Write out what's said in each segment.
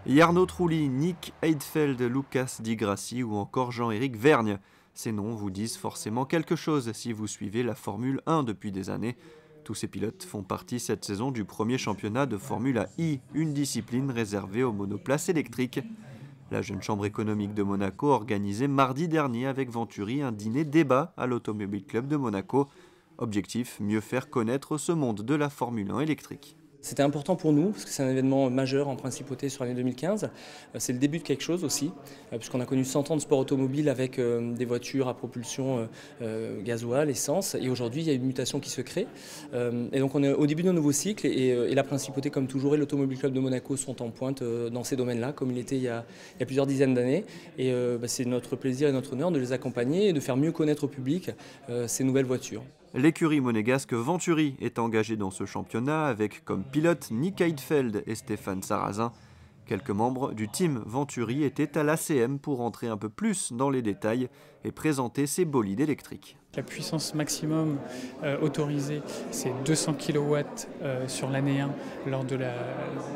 Jarno Trulli, Nick Heidfeld, Lucas Di Grassi ou encore Jean-Éric Vergne. Ces noms vous disent forcément quelque chose si vous suivez la Formule 1 depuis des années. Tous ces pilotes font partie cette saison du premier championnat de Formula I, une discipline réservée aux monoplaces électriques. La jeune chambre économique de Monaco organisait mardi dernier avec Venturi un dîner débat à l'Automobile Club de Monaco. Objectif, mieux faire connaître ce monde de la Formule 1 électrique. C'était important pour nous, parce que c'est un événement majeur en principauté sur l'année 2015. C'est le début de quelque chose aussi, puisqu'on a connu 100 ans de sport automobile avec des voitures à propulsion gasoil, essence, et aujourd'hui il y a une mutation qui se crée. Et donc on est au début d'un nouveau cycle, et la principauté comme toujours et l'Automobile Club de Monaco sont en pointe dans ces domaines-là, comme il était il y a plusieurs dizaines d'années. Et c'est notre plaisir et notre honneur de les accompagner et de faire mieux connaître au public ces nouvelles voitures. L'écurie monégasque Venturi est engagée dans ce championnat avec comme pilote Nick Heidfeld et Stéphane Sarrazin. Quelques membres du team Venturi étaient à l'ACM pour entrer un peu plus dans les détails et présenter ces bolides électriques. La puissance maximum autorisée, c'est 200 kW sur l'année 1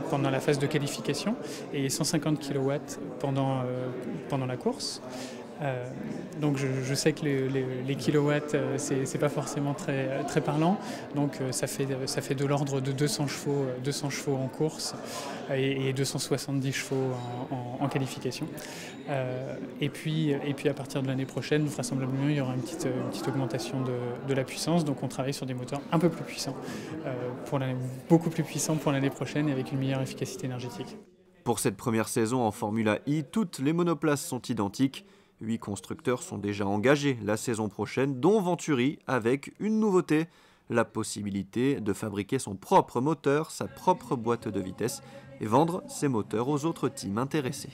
pendant la phase de qualification et 150 kW pendant la course. Donc je sais que les kilowatts, c'est pas forcément très parlant, donc ça fait de l'ordre de 200 chevaux en course et 270 chevaux en qualification. Et puis à partir de l'année prochaine, vraisemblablement, il y aura une petite augmentation de la puissance, donc on travaille sur des moteurs un peu plus puissants, beaucoup plus puissants pour l'année prochaine et avec une meilleure efficacité énergétique. Pour cette première saison en Formula I, toutes les monoplaces sont identiques. 8 constructeurs sont déjà engagés la saison prochaine, dont Venturi, avec une nouveauté, la possibilité de fabriquer son propre moteur, sa propre boîte de vitesse et vendre ses moteurs aux autres teams intéressés.